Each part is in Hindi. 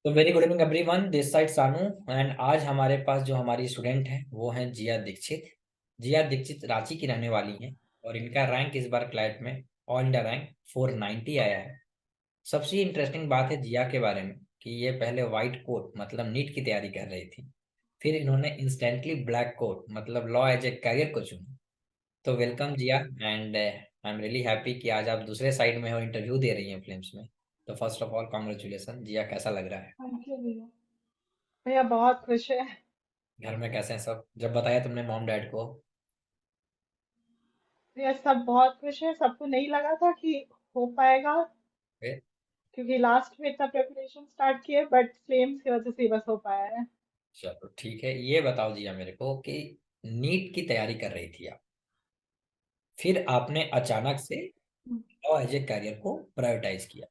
तो very good evening everyone, this side सानू। एंड आज हमारे पास जो हमारी स्टूडेंट है वो है जिया दीक्षित। जिया दीक्षित रांची की रहने वाली हैं और इनका रैंक इस बार क्लैट में ऑल इंडिया रैंक 490 आया है। सबसे इंटरेस्टिंग बात है जिया के बारे में कि ये पहले वाइट कोट मतलब नीट की तैयारी कर रही थी। फिर इन्होंने इंस्टेंटली ब्लैक कोट मतलब लॉ एज ए करियर को चुना। तो welcome Jiya. And I am really happy कि आज आप दूसरे साइड में हो, इंटरव्यू दे रही हैं फिल्म्स में। तो फर्स्ट ऑफ ऑल कॉन्ग्रेचुलेसन जिया, कैसा लग रहा है? थैंक यू भैया। भैया बहुत खुश है। घर में कैसे हैं सब? जब बताया तुमने मॉम डैड को? भैया सब बहुत खुश है, सबको नहीं लगा था कि हो पाएगा, फिर क्योंकि लास्ट में इतना प्रिपरेशन स्टार्ट किए, बट फ्लेम्स की वजह से ही बस हो पाया है। चलो ठीक है, ये बताओ जिया मेरे को कि नीट की तैयारी कर रही थी आप, फिर आपने अचानक से लॉ एज ए करियर को प्रायोरिटाइज किया।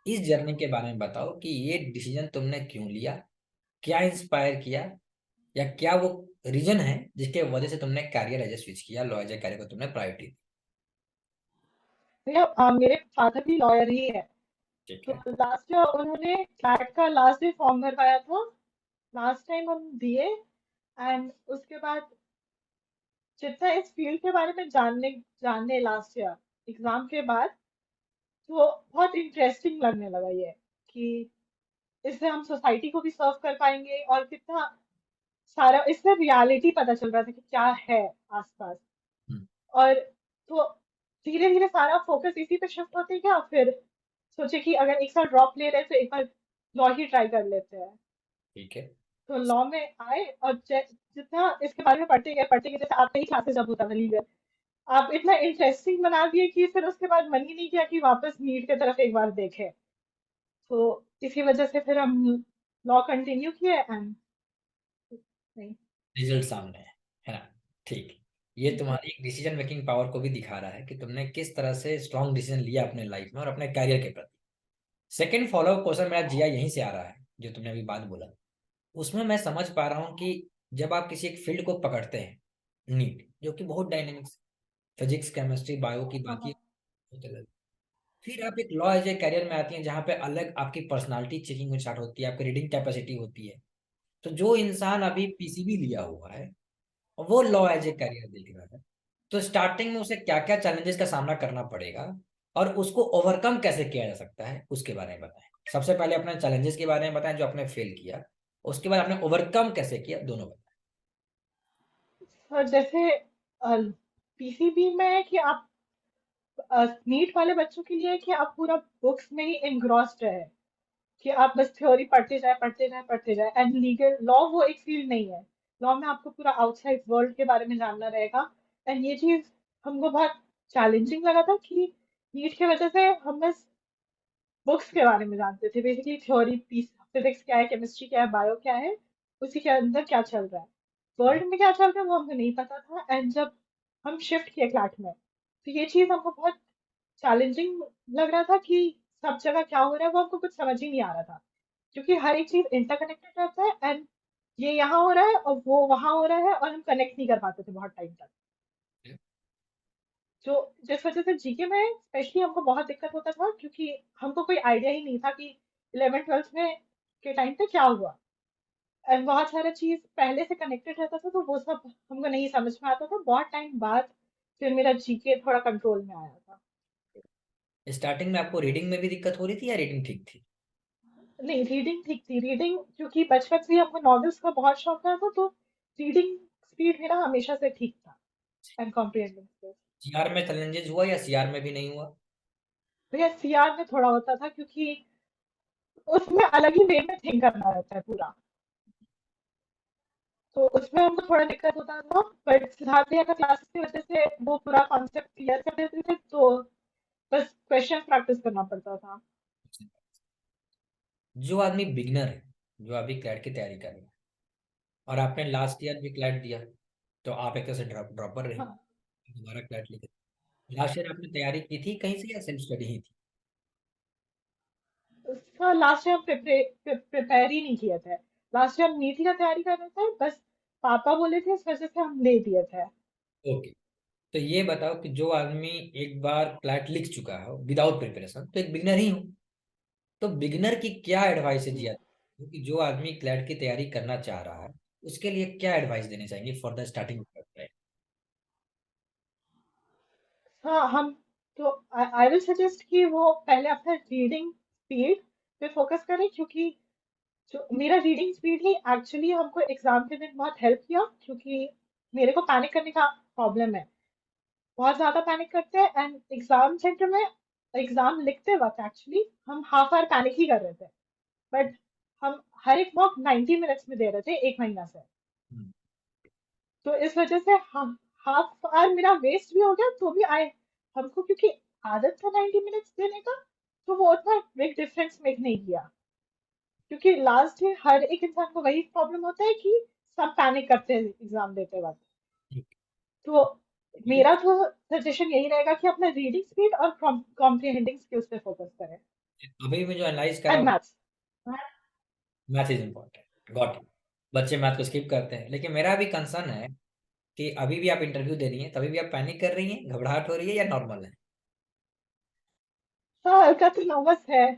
इस जर्नी के बारे में बताओ कि ये डिसीजन तुमने क्यों लिया, क्या इंस्पायर किया, या क्या वो रीजन है जिसके वजह से तुमने करियर एज ए स्विच किया, लॉ एज ए करियर को तुमने प्रायोरिटी दी। भैया मेरे फादर भी लॉयर ही है। ठीक तो है। लास्ट ईयर उन्होंने क्लैट का लास्ट डे फॉर्म भरवाया था। लास्ट टाइम हम दिए, एंड उसके बाद जितना इस फील्ड के बारे में जानने जानने लास्ट ईयर एग्जाम के बाद, तो बहुत इंटरेस्टिंग लगने लगा ये कि इससे हम सोसाइटी को भी सर्व कर पाएंगे, और कितना सारा इससे रियलिटी पता चल रहा था कि क्या है आसपास। हम्म, और तो धीरे धीरे सारा फोकस इसी पे शिफ्ट होते गया। फिर सोचे कि अगर एक साल ड्रॉप ले रहे हैं तो एक बार लॉ ही ट्राई कर लेते हैं। ठीक है। तो लॉ में आए, और जितना इसके बारे में पढ़ते गए, जैसे आपका ही क्लासेस जब होता था लीगल, आप इतना इंटरेस्टिंग बना दिए कि फिर उसके बाद मन ही नहीं किया कि वापस नीट की तरफ एक बार देखें। तो इसी वजह से फिर हम लॉ कंटिन्यू किए, एंड नहीं। रिजल्ट सामने है ना? ठीक। ये तुम्हारी एक डिसीजन मेकिंग पावर को भी दिखा रहा है कि तुमने किस तरह से स्ट्रॉन्ग डिसीजन लिया अपने लाइफ में और अपने करियर के प्रति। सेकंड फॉलो अप क्वेश्चन मेरा जिया यहीं से आ रहा है, जो तुमने अभी बात बोला उसमें मैं समझ पा रहा हूँ कि जब आप किसी एक फील्ड को पकड़ते हैं, नीट जो कि बहुत डायनेमिक्स, फिजिक्स केमिस्ट्री बायो की हाँ बात ये हाँ। होते लगे, फिर आप एक लॉ एज ए करियर में आती हैं जहाँ पे अलग आपकी पर्सनालिटी चेकिंग स्टार्ट होती है, आपकी रीडिंग कैपेसिटी होती है। तो जो इंसान अभी पीसीबी लिया हुआ है और वो लॉ एज ए करियर देख रहा है, तो स्टार्टिंग में उसे क्या क्या चैलेंजेस का सामना करना पड़ेगा और उसको ओवरकम कैसे किया जा सकता है उसके बारे में बताएं। सबसे पहले अपने चैलेंजेस के बारे में बताएं जो आपने फेल किया, उसके बाद आपने ओवरकम कैसे किया, दोनों बताएं। और जैसे पीसीबी में है कि आप नीट वाले बच्चों के लिए है कि आप पूरा बुक्स में ही engrossed रहे, कि आप बस थ्योरी पढ़ते जाए। एंड लीगल लॉ वो एक फील्ड नहीं है। लॉ में आपको पूरा आउटसाइड वर्ल्ड के बारे में जानना रहेगा। एंड ये चीज हमको बहुत चैलेंजिंग लगा था कि नीट की वजह से हम बस बुक्स के बारे में जानते थे, बेसिकली थ्योरी पीस, फिजिक्स क्या है, केमिस्ट्री क्या है, बायो क्या है, उसी के अंदर क्या चल रहा है, वर्ल्ड में क्या चल रहा है वो हमको नहीं पता था। एंड जब हम शिफ्ट किए क्लाट में, तो ये चीज हमको बहुत चैलेंजिंग लग रहा था कि सब जगह क्या हो रहा है वो हमको कुछ समझ ही नहीं आ रहा था, क्योंकि हर एक चीज इंटरकनेक्टेड रहता है। एंड ये यहाँ हो रहा है और वो वहाँ हो रहा है, और हम कनेक्ट नहीं कर पाते थे बहुत टाइम तक। जो जिस वजह से जीके में स्पेशली हमको बहुत दिक्कत होता था, क्योंकि हमको कोई आइडिया ही नहीं था कि 11th 12th में के टाइम पे क्या हुआ। एंड बहुत सारा चीज पहले से कनेक्टेड रहता था, तो वो सब हमको नहीं समझ में आता था। बहुत टाइम बाद फिर मेरा जीके थोड़ा कंट्रोल में आया था। स्टार्टिंग में आपको रीडिंग में भी दिक्कत हो रही थी या रीडिंग ठीक थी? नहीं, रीडिंग ठीक थी। रीडिंग क्योंकि बचपन से ही हमको नॉवेल्स का बहुत शौक था, तो रीडिंग स्पीड मेरा हमेशा से ठीक था, एंड कॉम्प्रिहेंडिंग स्किल्स। सीआर में चैलेंजेस हुआ या सीआर में भी नहीं हुआ? तो यह सीआर में थोड़ा होता था, क्योंकि उसमें अलग ही वे में थिंक करना रहता है पूरा, तो उसमें हमको थोड़ा दिक्कत होता था। बट सिद्धार्थ भैया का क्लासेस की वजह से वो पूरा कॉन्सेप्ट क्लियर कर देते थे, तो बस क्वेश्चन प्रैक्टिस करना पड़ता था। जो आदमी बिगनर है, जो अभी क्लैट की तैयारी कर रहा है और आपने लास्ट ईयर भी क्लैट दिया, तो आप एक तरह से ड्रॉपर रहे, हाँ, दोबारा क्लैट लिखे। लास्ट ईयर आपने तैयारी की थी कहीं से या सेल्फ स्टडी ही थी? उसका लास्ट ईयर प्रिपेयर ही नहीं किए थे। लास्ट ईयर नीट का तैयारी कर रहे थे, बस पापा बोले थे इस वजह से हम ले दिए थे। ओके। तो ये बताओ कि जो आदमी एक बार क्लैट लिख चुका है विदाउट प्रिपरेशन, तो एक बिगनर ही हूँ, तो बिगनर की क्या एडवाइस है जिया? क्योंकि जो आदमी क्लैट की तैयारी करना चाह रहा है, उसके लिए क्या एडवाइस देने चाहेंगे फॉर द स्टार्टिंग? हाँ, हम तो आई विल सजेस्ट कि वो पहले अपना रीडिंग स्पीड पे फोकस करें, क्योंकि जो मेरा रीडिंग स्पीड ही एक्चुअली हमको एग्जाम के दिन बहुत हेल्प किया, क्योंकि मेरे को पैनिक करने का प्रॉब्लम है, बहुत ज्यादा पैनिक करते हैं। एंड एग्जाम सेंटर में एग्जाम लिखते वक्त एक्चुअली हम हाफ आवर पैनिक ही कर रहे थे, बट हम हर एक मॉक 90 मिनट्स में दे रहे थे 1 महीना से। तो इस वजह से हम हाफ आवर मेरा वेस्ट भी हो गया, तो भी आए हमको, क्योंकि आदत था 90 मिनट्स देने का, तो वो उतना बिग डिफरेंस मेक नहीं किया। क्योंकि लास्ट में हर एक इंसान को वही प्रॉब्लम होता है कि सब पैनिक करते हैं एग्जाम देते वक्त। तो मेरा तो सजेशन यही रहेगा कि अपना रीडिंग स्पीड और कॉम्प्रिहेंडिंग स्किल्स पे फोकस करें। अभी मैं जो एनालाइज कर रहा एंड हूँ, maths. Math is important, got it. बच्चे मैथ को स्किप करते हैं, लेकिन मेरा भी कंसर्न है कि अभी भी आप इंटरव्यू दे रही हैं, तभी भी आप पैनिक कर रही हैं, घबराहट हो रही है या नॉर्मल है? हाँ, हल्का तो नर्वस है।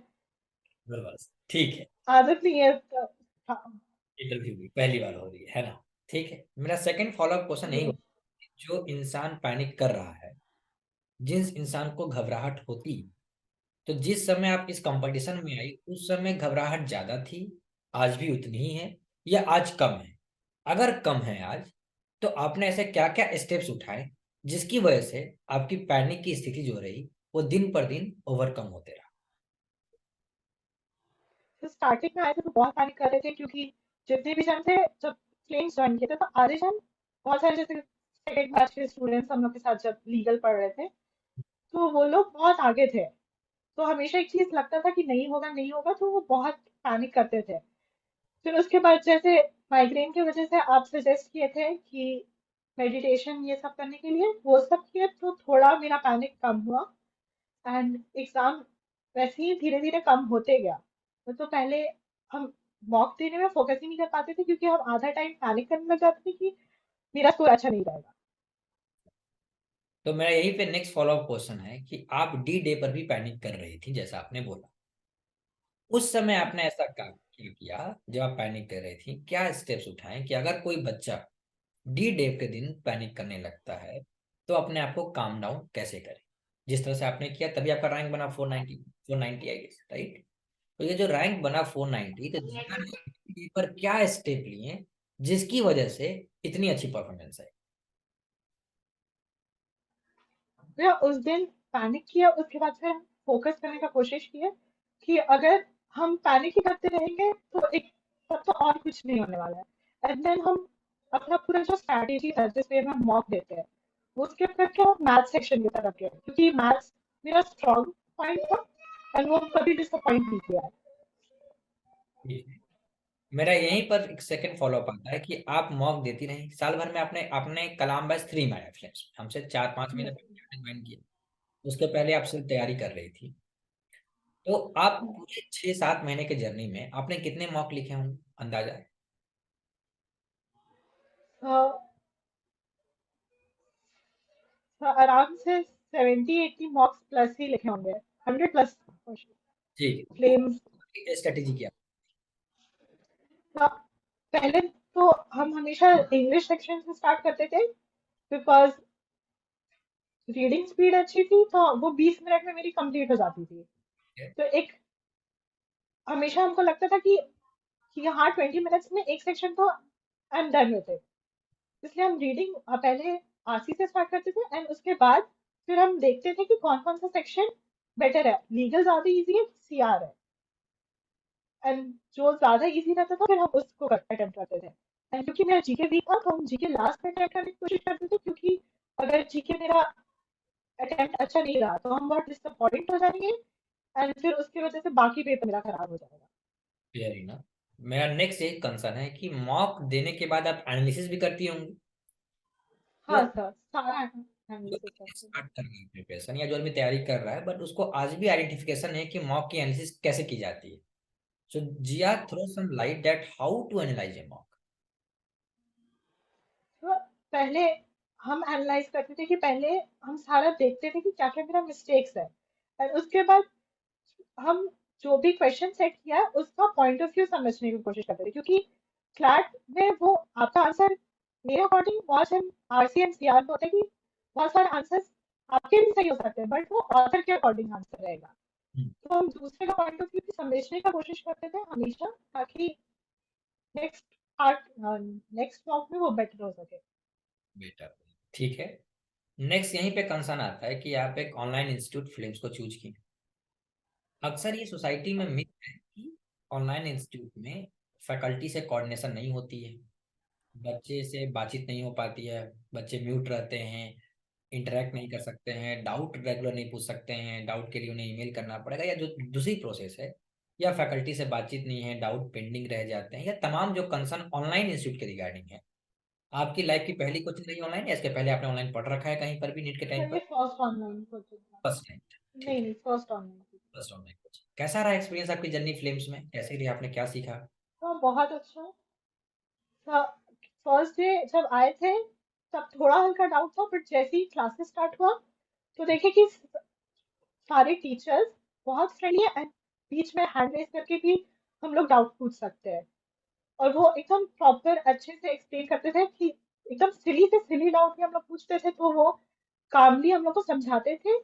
बस ठीक है। आदत नहीं है तो, हाँ। इंटरव्यू भी पहली बार हो रही है ना? ठीक है, मेरा सेकंड फॉलोअप क्वेश्चन यही जी। होगा, जो इंसान पैनिक कर रहा है, जिस इंसान को घबराहट होती, तो जिस समय आप इस कंपटीशन में आई उस समय घबराहट ज्यादा थी, आज भी उतनी ही है, या आज कम है? अगर कम है आज, तो आपने ऐसे क्या क्या स्टेप्स उठाए जिसकी वजह से आपकी पैनिक की स्थिति जो रही वो दिन पर दिन ओवरकम होते रहा? तो स्टार्टिंग में आए थे तो बहुत पैनिक कर रहे थे, क्योंकि जितने भी जन थे, जब फ्लेम्स ज्वाइन किए थे तो आधे जन, बहुत सारे जैसे सेकंड बैच के स्टूडेंट्स हम लोग के साथ जब लीगल पढ़ रहे थे, तो वो लोग बहुत आगे थे। तो हमेशा एक चीज लगता था कि नहीं होगा नहीं होगा, तो वो बहुत पैनिक करते थे। फिर उसके बाद जैसे माइग्रेन की वजह से आप सजेस्ट किए थे कि मेडिटेशन ये सब करने के लिए, वो सब किए तो थोड़ा मेरा पैनिक कम हुआ। एंड एग्जाम वैसे ही धीरे धीरे कम होते गया। तो पहले हम मॉक देने में फोकस ही नहीं कर पाते थे, क्योंकि हम आधा टाइम पैनिक करने लग जाते थे कि मेरा स्कोर अच्छा नहीं रहेगा। तो मेरा यही पे नेक्स्ट फॉलोअप क्वेश्चन है कि आप डी डे पर भी पैनिक कर रही थी जैसा आपने बोला, उस समय आपने ऐसा क्या क्या किया? जब आप पैनिक कर रही थी, क्या स्टेप्स उठाए कि अगर कोई बच्चा डी डे के दिन पैनिक करने लगता है तो अपने आप को काम डाउन कैसे करे? जिस तरह से आपने किया तभी आपका रैंक बना 490, 490 आई गेस, राइट? तो ये जो रैंक बना 490, तो जिया ने पर क्या स्टेप लिए जिसकी वजह से इतनी अच्छी परफॉर्मेंस है? फिर उस दिन पैनिक किया, उसके बाद फिर फोकस करने का कोशिश किया कि अगर हम पैनिक ही करते रहेंगे तो एक, तब तो और कुछ नहीं होने वाला है। एंड देन हम अपना पूरा जो स्ट्रैटेजी था जिस वे में हम मॉक देते हैं, वो स्किप करके हम मैथ सेक्शन की तरफ गए, क्योंकि मैथ्स मेरा स्ट्रॉन्ग पॉइंट था एंड वो कभी डिसअपॉइंट नहीं किया है। ठीक है। मेरा यहीं पर एक सेकंड फॉलोअप आता है कि आप मॉक देती रही साल भर में, आपने आपने कलाम बैच 3 में आया फ्लेम्स हमसे 4-5 महीने पहले ज्वाइन किया, उसके पहले आप सिर्फ तैयारी कर रही थी। तो आप पूरे 6-7 महीने के जर्नी में आपने कितने मॉक लिखे होंगे अंदाजा है? आराम से 70-80 मॉक्स प्लस ही लिखे होंगे, 100 प्लस। ठीक फ्लेम्स। है, स्ट्रेटेजी क्या? पहले तो हम हमेशा इंग्लिश सेक्शन से स्टार्ट करते थे, बिकॉज रीडिंग स्पीड अच्छी थी, तो वो 20 मिनट में मेरी कंप्लीट हो जाती थी। है? तो एक हमेशा हमको लगता था कि हाँ 20 मिनट्स में एक सेक्शन तो I am done with it. इसलिए हम रीडिंग पहले आरसी से स्टार्ट करते थे, एंड उसके बाद फिर हम देखते थे कि कौन कौन सा सेक्शन बेटर है, लीगल ज्यादा इजी है, सीआर है। एंड जो ज्यादा इजी रहता था फिर हम उसको अटेम्प्ट करते थे। एंड क्योंकि मेरा जीके वीक था, तो हम जीके लास्ट में अटेम्प्ट करने की कोशिश करते थे, क्योंकि अगर जीके मेरा अटेम्प्ट अच्छा नहीं रहा तो हम बहुत डिसअपॉइंट हो जाएंगे, एंड फिर उसकी वजह से बाकी पेपर मेरा खराब हो जाएगा। क्लियर ना? मेरा नेक्स्ट एक कंसर्न है कि मॉक देने के बाद आप एनालिसिस भी करती होंगी। हाँ तो सर, सारा जो एनालिसिस करते हैं। स्टार्ट कर रहा है प्रिपरेशन या जो आदमी तैयारी कर रहा है, बट उसको आज भी आइडेंटिफिकेशन है कि मॉक की एनालिसिस कैसे की जाती है, so Jiya throw some light that how to analyse a mock. तो पहले हम एनालाइज करते थे कि पहले हम सारा देखते थे कि क्या क्या मेरा मिस्टेक्स है, और उसके बाद हम जो भी क्वेश्चन सेट किया है उसका पॉइंट ऑफ व्यू समझने की कोशिश करते थे, क्योंकि क्लैट में वो आपका आंसर मेरे अकॉर्डिंग बहुत से आरसी एंड सीआर में होता है कि बहुत सारे आंसर्स आपके भी सही हो सकते हैं बट वो ऑथर के अकॉर्डिंग आंसर रहेगा। हम्म, तो हम दूसरे का पॉइंट ऑफ व्यू भी समझने का कोशिश करते थे हमेशा, ताकि नेक्स्ट पार्ट नेक्स्ट ब्लॉक में वो बेटर हो सके। बेटर। ठीक है। नेक्स्ट यहीं पे कंसर्न आता है कि आप एक ऑनलाइन इंस्टीट्यूट फिल्म्स को चूज किए। अक्सर ये सोसाइटी में मिथ है कि ऑनलाइन इंस्टीट्यूट में फैकल्टी से कोऑर्डिनेशन नहीं होती है, बच्चे से बातचीत नहीं हो पाती है, बच्चे म्यूट रहते हैं, इंटरेक्ट नहीं कर सकते हैं, डाउट रेगुलर नहीं पूछ सकते हैं, डाउट के लिए उन्हें ईमेल करना पड़ेगा, या जो दूसरी प्रोसेस है, या फैकल्टी से बातचीत नहीं है, डाउट पेंडिंग रह जाते हैं, या तमाम जो कंसर्न ऑनलाइन इंस्टीट्यूट के रिगार्डिंग है। आपकी लाइफ की पहली कोचिंग रही ऑनलाइन, या इसके पहले आपने ऑनलाइन पढ़ रखा है कहीं पर भी नीट के टाइम सर ये पर? फर्स्ट ऑनलाइन कोचिंग था। First time. ठीक नहीं है। नहीं, first online coaching. First online coaching कैसा रहा एक्सपीरियंस आपकी जर्नी फ्लेम्स में, कैसे रही, आपने क्या सीखा? हाँ बहुत अच्छा था। फर्स्ट डे जब आए थे तब थोड़ा हल्का डाउट था, बट जैसे ही क्लासेस स्टार्ट हुआ तो देखे कि सारे टीचर्स बहुत फ्रेंडली है एंड बीच में हैंड रेस करके भी हम लोग डाउट पूछ सकते हैं। और वो एकदम प्रॉपर अच्छे से एक्सप्लेन करते थे कि एकदम सिली से सिली डाउट भी हम लोग पूछते थे तो वो कामली हम लोग को समझाते थे।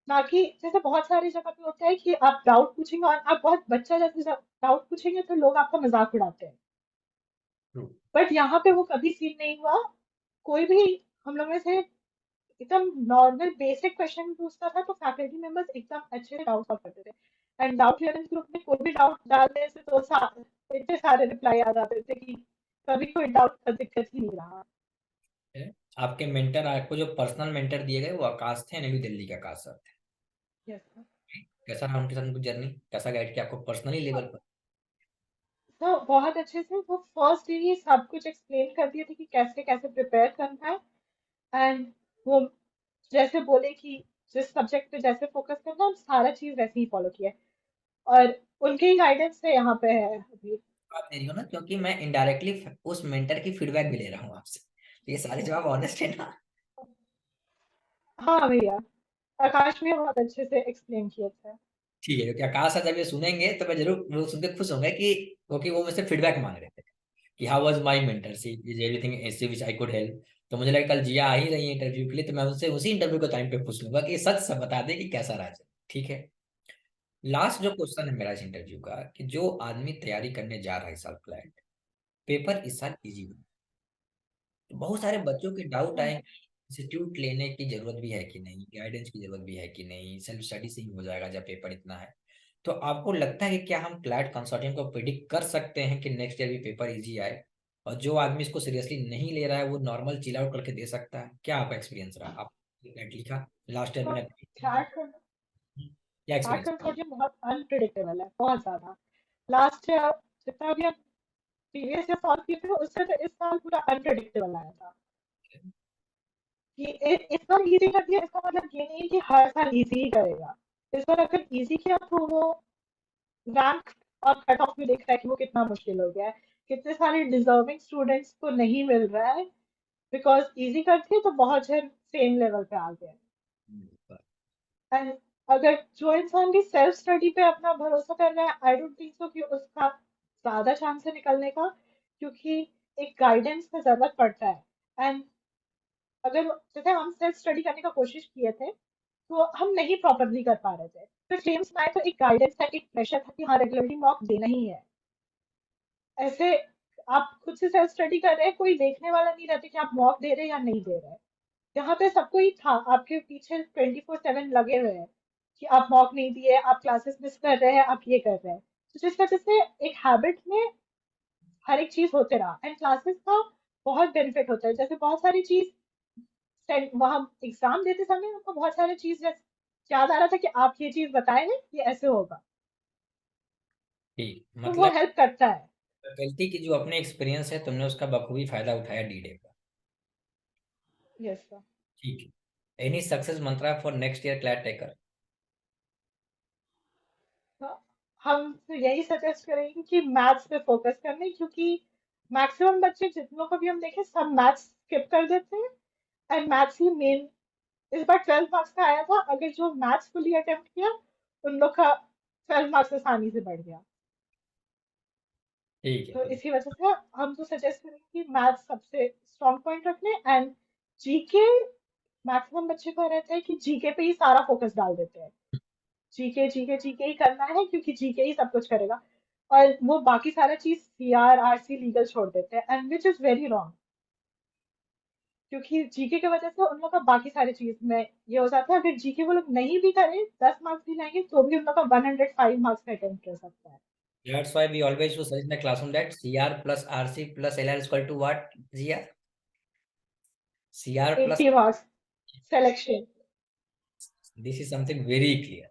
ना कि जैसे बहुत सारी जगह पे होता है कि आप डाउट पूछेंगे और आप बहुत बच्चा जैसे डाउट पूछेंगे तो लोग आपका मजाक उड़ाते हैं। ट्रू। बट यहाँ पे वो कभी सीन नहीं हुआ। कोई भी हम लोग में से एकदम नॉर्मल बेसिक क्वेश्चन पूछता था तो फैकल्टी मेंबर्स एकदम अच्छे से डाउट सॉल्व करते थे। एंड डाउट क्लियरेंस ग्रुप में कोई भी डाउट डालने से तो इतने सारे रिप्लाई आ जाते थे कि कभी कोई डाउट का दिक्कत ही नहीं रहा। आपके मेंटर, आपको जो पर्सनल मेंटर दिए गए वो आकाश थे, न्यू दिल्ली के आकाश सर थे। यस कैसा रहा उनके साथ उनकी जर्नी, कैसा गाइड किया आपको पर्सनली लेवल सर। पर? तो बहुत अच्छे से वो फर्स्ट डे ही सब कुछ एक्सप्लेन कर दिए थे कि कैसे कैसे प्रिपेयर करना है। एंड वो जैसे बोले कि जिस सब्जेक्ट पे जैसे फोकस करना है, हम सारा चीज वैसे ही फॉलो किया है। और उनके ही गाइडेंस से यहाँ पे है अभी। बात नहीं हो ना, क्योंकि मैं इनडायरेक्टली उस मेंटर की फीडबैक भी ले रहा हूँ आपसे, तो ये सारे जवाब ऑनेस्ट है ना? हाँ भैया, आकाश में बहुत अच्छे से एक्सप्लेन किए थे। ठीक है, क्योंकि आकाश सर जब ये सुनेंगे तो मैं जरूर वो सुन के खुश होंगे कि, क्योंकि वो मुझसे फीडबैक मांग रहे थे कि how was my mentorship, is everything ऐसे विच आई कुड हेल्प। तो मुझे लगा कल जिया आ ही रही है इंटरव्यू के लिए, तो मैं उनसे उसी इंटरव्यू के टाइम पे पूछ लूंगा कि सच सब बता दे कि कैसा रहा। ठीक है। लास्ट जो क्वेश्चन है मेरा इस इंटरव्यू का, कि जो आदमी तैयारी करने जा रहा है इस साल फ्लैट, पेपर इस साल इजी बना, तो बहुत सारे बच्चों के डाउट आए कि इंस्टीट्यूट लेने की जरूरत भी है कि नहीं, गाइडेंस की जरूरत भी है कि नहीं, सेल्फ स्टडी से ही हो जाएगा जब पेपर इतना है। तो आपको लगता है कि क्या हम क्लैट कंसल्टेंट को प्रिडिक्ट कर सकते हैं कि नेक्स्ट ईयर भी पेपर इजी आए, और जो आदमी इसको सीरियसली नहीं ले रहा है वो नॉर्मल चिल आउट करके दे सकता है? क्या आपका एक्सपीरियंस रहा, आप क्लैट लिखा लास्ट ईयर तो मैंने, फ्लैट का क्या फ्लैट एक्सपीरियंस? कंसोर्टियम बहुत अनप्रिडिक्टेबल है, बहुत ज्यादा। लास्ट ईयर जितना भी हम प्रीवियस ईयर सॉल्व किए थे उससे तो इस साल पूरा अनप्रिडिक्टेबल आया था। कि इस बार इजी कर दिया इसका मतलब ये नहीं कि हर साल इजी ही करेगा। इस बार अगर इजी किया तो वो रैंक और कट ऑफ में देख रहा है कि वो कितना मुश्किल हो गया है, कितने सारे डिजर्विंग स्टूडेंट्स को नहीं मिल रहा है बिकॉज इजी करते तो बहुत जन सेम लेवल पे आ गए। एंड अगर जो इंसान भी सेल्फ स्टडी पे अपना भरोसा कर रहा है, आई डोंट थिंक सो कि उसका ज्यादा चांस है निकलने का, क्योंकि एक गाइडेंस का जरूरत पड़ता है। एंड अगर जैसे हम सेल्फ स्टडी करने का कोशिश किए थे तो हम नहीं प्रॉपरली कर पा रहे थे, फिर फ्लेम्स में आए तो एक गाइडेंस था, एक प्रेशर था कि हाँ रेगुलरली मॉक देना ही है। ऐसे आप खुद से सेल्फ स्टडी कर रहे हैं, कोई देखने वाला नहीं रहता कि आप मॉक दे रहे हैं या नहीं दे रहे हैं। यहाँ पे सबको ही था आपके पीछे 24/7 लगे हुए हैं कि आप मॉक नहीं दिए, आप क्लासेस मिस कर रहे हैं, आप ये कर रहे हैं। तो जिस वजह से एक हैबिट में हर एक चीज होते रहा एंड क्लासेस का बहुत बेनिफिट होता है। जैसे बहुत सारी चीज वहां एग्जाम देते समय हमको बहुत सारी चीज याद आ रहा था कि आप ये चीज बताए हैं, ये ऐसे होगा। ठीक, तो वो मतलब हेल्प करता है। फैकल्टी की जो अपने एक्सपीरियंस है तुमने उसका बखूबी फायदा उठाया डी डे का। Yes sir. ठीक है। Any success Mantra for next year CLAT taker? हम तो यही सजेस्ट करेंगे कि मैथ्स पे फोकस करने, क्योंकि मैक्सिमम बच्चे जितनों को भी हम देखें सब मैथ्स स्किप कर देते हैं एंड मैथ्स ही मेन। इस बार 12 मार्क्स का आया था, अगर जो मैथ्स फुली अटेम्प्ट किया उन लोग का 12 मार्क्स आसानी से बढ़ गया। ठीक है तो ठीक। इसी वजह से हम तो सजेस्ट करेंगे कि मैथ्स सबसे स्ट्रॉन्ग पॉइंट रखने, एंड जीके मैक्सिमम बच्चे को रहता है कि जीके पे ही सारा फोकस डाल देते हैं। जीके जीके जीके ही करना है क्योंकि जीके ही सब कुछ करेगा, और वो बाकी सारा चीज सीआर आरसी लीगल छोड़ देते हैं, and which is very wrong. क्योंकि जीके की वजह से उन लोग का बाकी सारी चीज में ये हो जाता है, अगर जीके वो लोग नहीं भी करें 10 मार्क्स भी लाएंगे तो भी उन लोग का 105 मार्क्स का अटेम्प्ट रह सकता है। That's why we always to suggest in the classroom that CR plus RC plus LR is equal to what, Zia? CR plus, 80 marks selection. this is something very clear.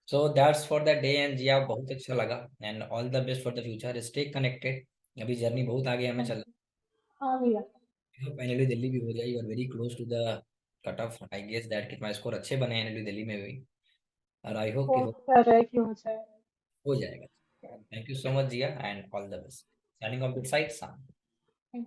So that's for the day and Zia बहुत अच्छा लगा and all the best for the future. Stay connected. अभी जर्नी बहुत आगे हमें चल, हाँ भैया। फाइनली दिल्ली भी हो जाएगी और very close to the cut off. I guess that कि तुम्हारे स्कोर अच्छे बने हैं दिल्ली में भी, और आई होप कि होप कर रहे हैं कि हो जाए। हो जाएगा। Thank you so much Jiya and all the best. Signing off this side.